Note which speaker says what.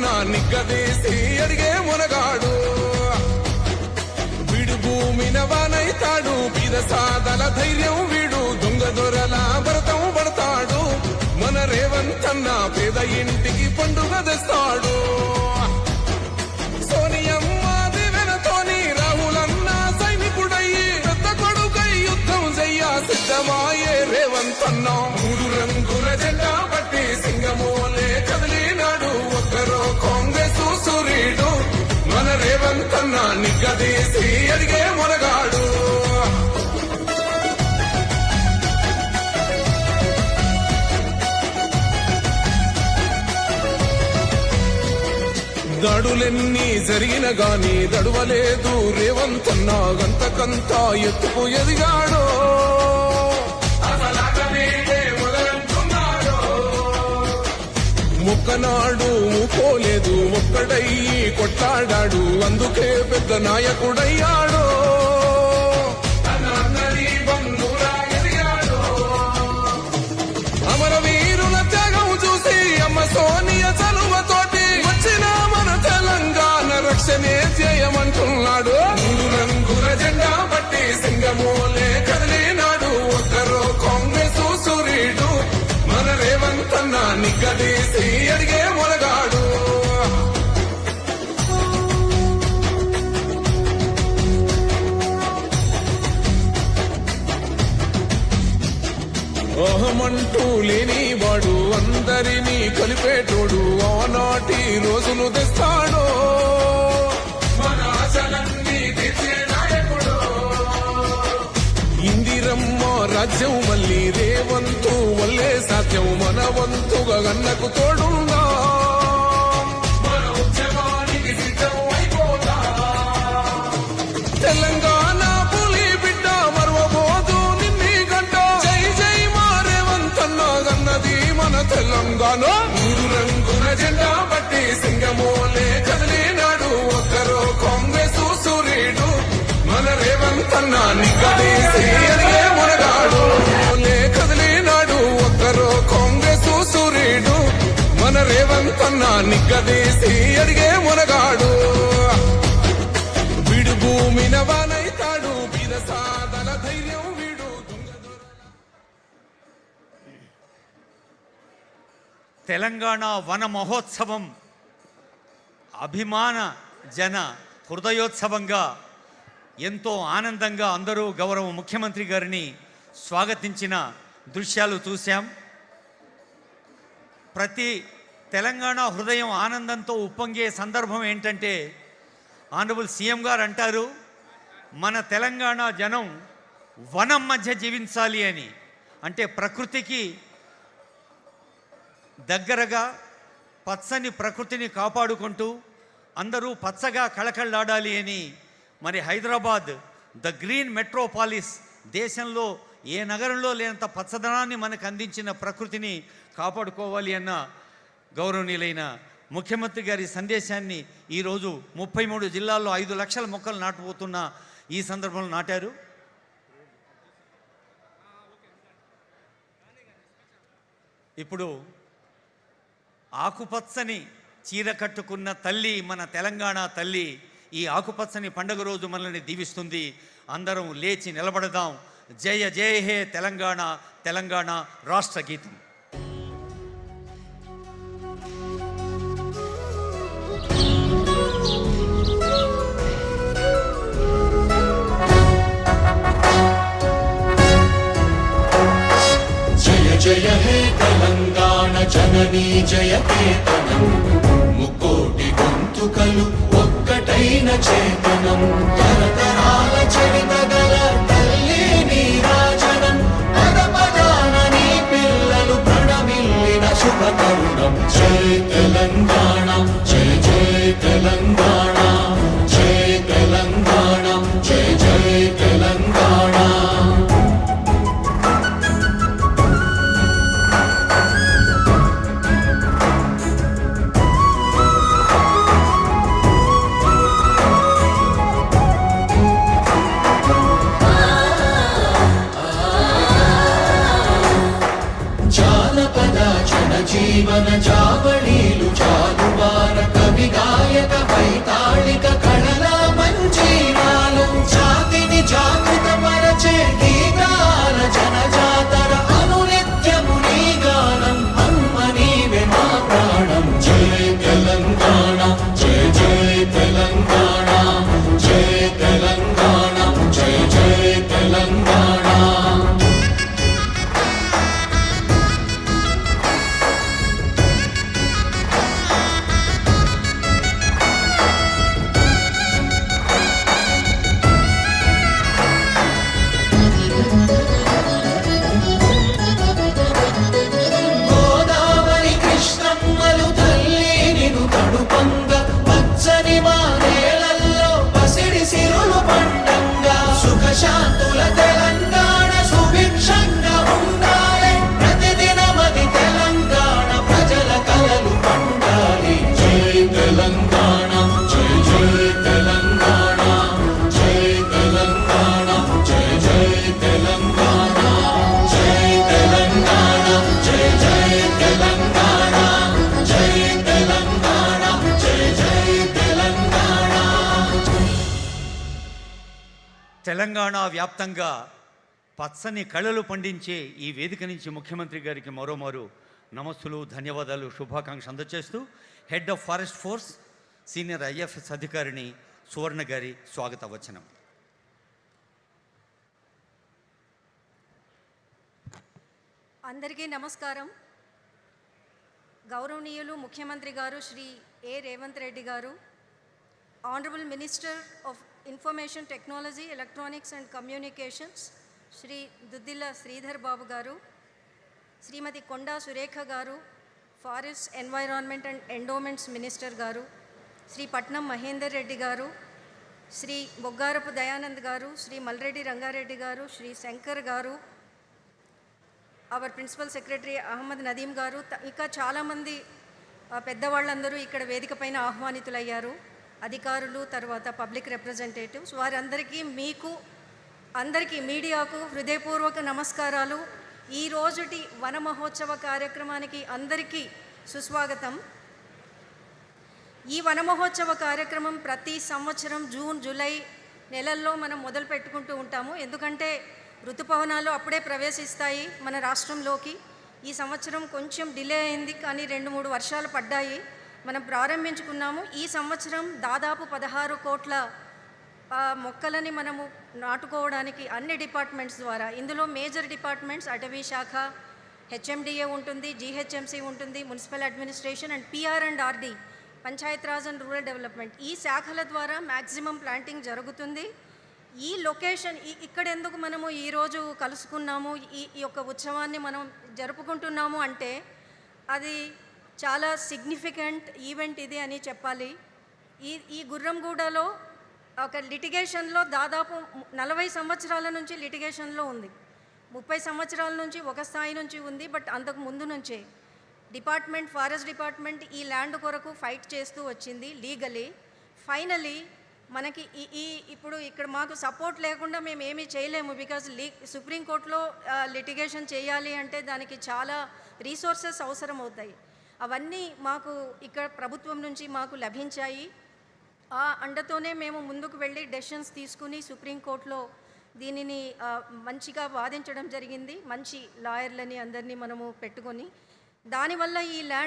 Speaker 1: రేవంతన్నా నిగ్గదీసి అడిగే మునగాడు వీడు భూమిన వానైతాడు బీద సాదల ధైర్యం వీడు దొంగ దొరల భరతం పడతాడు మన రేవంతన్నా పేద ఇంటికి పండుగ తెస్తాడు సోనియమ్మ దివెనతోని రాహులన్న సైనికుడయ్యి పెద్ద కొడుకై యుద్ధం చెయ్య సిద్ధమాయే రేవంతన్నా మూడు రంగుల జెండా పట్టి సింగమోలే కదిలినాడు ఒక్కరో కాంగ్రెస్ సూర్యుడు మన రేవంతన్నా నిగ్గదీసి అడిగే మునగాడు దాడులెన్ని జరిగిన గాని దడువలేదు రేవంతన్నా గంతకంతా ఎత్తుకు ఎదిగాడో ముక్కనాడు పోలేదు ఒక్కడయ్యి కొట్లాడాడు అందుకే పెద్ద నాయకుడయ్యాడు అమరవీరుల త్యాగం చూసి అమ్మ సోనియ చలువతోటి వచ్చిన మన తెలంగాణ రక్షణే చేయమంటున్నాడు మూడు రంగుల జెండా పట్టి సింగమోలే కదిలినాడు ఒక్కరో కాంగ్రెస్ సూర్యుడు మన రేవంతన్నా నిగ్గదీసి అడిగే మునగాడు అహమంటూ లేనివాడు అందరినీ కలిపేటోడు ఆనాటి రోజులు తెస్తాడు మన ఆశలన్నీ తీర్చే నాయకుడు ఇందిరమ్మ రాజ్యం మళ్ళీ రేవంతు వల్లే సాధ్యం మన వంతుగా గన్నకు తోడుందా మన ఉద్యమానికి సిద్ధం అయిపోతా తెలంగాణ పులి బిడ్డ మరవబోదు నిన్ని గంట జై జై మా రేవంతన్నా గన్నది మన తెలంగాణ మూడు రంగుల జెండా పట్టి సింగమోలే కదిలినాడు ఒక్కరో కాంగ్రెస్ సూర్యుడు మన రేవంతన్నా నిగ్గదీసి అడిగే మునగాడు కదిలినాడు ఒక్కరో కాంగ్రెస్ సూర్యుడు మన రేవంతన్నా నిగ్గదీసి అడిగే మునగాడు వీడు భూమిన వానైతాడు బీద సాదల ధైర్యం వీడు
Speaker 2: తెలంగాణ వన మహోత్సవం అభిమాన జన హృదయోత్సవంగా ఎంతో ఆనందంగా అందరూ గౌరవ ముఖ్యమంత్రి గారిని స్వాగతించిన దృశ్యాలు చూశాం. ప్రతి తెలంగాణ హృదయం ఆనందంతో ఉప్పొంగే సందర్భం ఏంటంటే ఆనరబుల్ సీఎం గారు అంటారు మన తెలంగాణ జనం వనం మధ్య జీవించాలి అని. అంటే ప్రకృతికి దగ్గరగా పచ్చని ప్రకృతిని కాపాడుకుంటూ అందరూ పచ్చగా కళకళలాడాలి అని. మరి హైదరాబాద్ ద గ్రీన్ మెట్రోపాలిస్ దేశంలో ఏ నగరంలో లేనంత పచ్చదనాన్ని మనకు అందించిన ప్రకృతిని కాపాడుకోవాలి అన్న గౌరవనీయులైన ముఖ్యమంత్రి గారి సందేశాన్ని ఈరోజు 33 జిల్లాల్లో 5 లక్షల మొక్కలు నాటబోతున్న ఈ సందర్భంలో నాటారు. ఇప్పుడు ఆకుపచ్చని చీర కట్టుకున్న తల్లి మన తెలంగాణ తల్లి ఈ ఆకుపచ్చని పండుగ రోజు మనల్ని దీవిస్తుంది. అందరం లేచి నిలబడదాం. జయ జయ హే తెలంగాణ, తెలంగాణ రాష్ట్ర గీతం.
Speaker 3: జయ జయ హే తెలంగాణ జననీ జయకేతనం ముకోటి గొంతుకలు ఒక్కటైన చేతనం తరతరాల చరితగల తల్లి నీరాజనం పద పదాన నీ పిల్లలు ప్రణమిల్లిన శుభ తరుణం. జయ తెలంగాణ జయ జయ తెలంగాణ జయ తెలంగాణ జయ జయ తెలంగాణ. జీవన జావళీలు జాలువారక
Speaker 2: తెలంగాణ వ్యాప్తంగా పచ్చని కళలు పండించే ఈ వేదిక నుంచి ముఖ్యమంత్రి గారికి మరోమారు నమస్సులు, ధన్యవాదాలు, శుభాకాంక్షలు అందజేస్తూ head of forest force senior IFS అధికారిని సువర్ణ గారి స్వాగత వచనం.
Speaker 4: అందరికీ నమస్కారం. గౌరవనీయులు ముఖ్యమంత్రి గారు శ్రీ ఏ Revanth Reddy garu, honourable minister of information technology, electronics and communications Shri Duddilla Sridhar Babu garu, Shrimati Konda Surekha garu, forest environment and endowments minister garu, Shri పట్నం మహేందర్ రెడ్డి గారు, శ్రీ బొగ్గారపు దయానంద్ గారు, శ్రీ మల్రెడ్డి రంగారెడ్డి గారు, శ్రీ శంకర్ గారు, అవర్ ప్రిన్సిపల్ సెక్రటరీ అహ్మద్ నదీం గారు, ఇంకా చాలామంది పెద్దవాళ్ళందరూ ఇక్కడ వేదిక పైన ఆహ్వానితులయ్యారు, అధికారులు, తర్వాత పబ్లిక్ రిప్రజెంటేటివ్స్, వారందరికీ మీకు అందరికీ మీడియాకు హృదయపూర్వక నమస్కారాలు. ఈ రోజుటి వన మహోత్సవ కార్యక్రమానికి అందరికీ సుస్వాగతం. ఈ వన మహోత్సవ కార్యక్రమం ప్రతి సంవత్సరం జూన్, జూలై నెలల్లో మనం మొదలు పెట్టుకుంటూ ఉంటాము. ఎందుకంటే ఋతుపవనాలు అప్పుడే ప్రవేశిస్తాయి మన రాష్ట్రంలోకి. ఈ సంవత్సరం కొంచెం డిలే అయింది, కానీ 2-3 వర్షాలు పడ్డాయి, మనం ప్రారంభించుకున్నాము. ఈ సంవత్సరం దాదాపు 16 కోట్ల మొక్కలని మనము నాటుకోవడానికి అన్ని డిపార్ట్మెంట్స్ ద్వారా, ఇందులో మేజర్ డిపార్ట్మెంట్స్ అటవీ శాఖ, హెచ్ఎండిఏ ఉంటుంది, జీహెచ్ఎంసీ ఉంటుంది, municipal administration and PR and RD, Panchayat Raj and rural development, ఈ శాఖల ద్వారా మ్యాక్సిమం ప్లాంటింగ్ జరుగుతుంది. ఈ లొకేషన్ ఇక్కడ ఎందుకు మనము ఈరోజు కలుసుకున్నాము, ఈ యొక్క ఉత్సవాన్ని మనం జరుపుకుంటున్నాము అంటే అది చాలా సిగ్నిఫికెంట్ ఈవెంట్ ఇది అని చెప్పాలి. ఈ గుర్రంగూడలో ఒక లిటిగేషన్లో దాదాపు 40 సంవత్సరాల నుంచి లిటిగేషన్లో ఉంది. 30 సంవత్సరాల నుంచి ఒక స్థాయి నుంచి ఉంది, బట్ అంతకు ముందు నుంచే డిపార్ట్మెంట్, ఫారెస్ట్ డిపార్ట్మెంట్ ఈ ల్యాండ్ కొరకు ఫైట్ చేస్తూ వచ్చింది లీగలీ. ఫైనలీ మనకి ఇప్పుడు ఇక్కడ మాకు సపోర్ట్ లేకుండా మేము ఏమీ చేయలేము. బికాజ్ సుప్రీంకోర్టులో లిటిగేషన్ చేయాలి అంటే దానికి చాలా రీసోర్సెస్ అవసరం అవుతాయి. అవన్నీ మాకు ఇక్కడ ప్రభుత్వం నుంచి మాకు లభించాయి. ఆ అండతోనే మేము ముందుకు వెళ్ళి డెసిషన్స్ తీసుకుని సుప్రీంకోర్టులో దీనిని మంచిగా వాదించడం జరిగింది. మంచి లాయర్లని అందరినీ మనము పెట్టుకొని దానివల్ల ఈ ల్యాండ్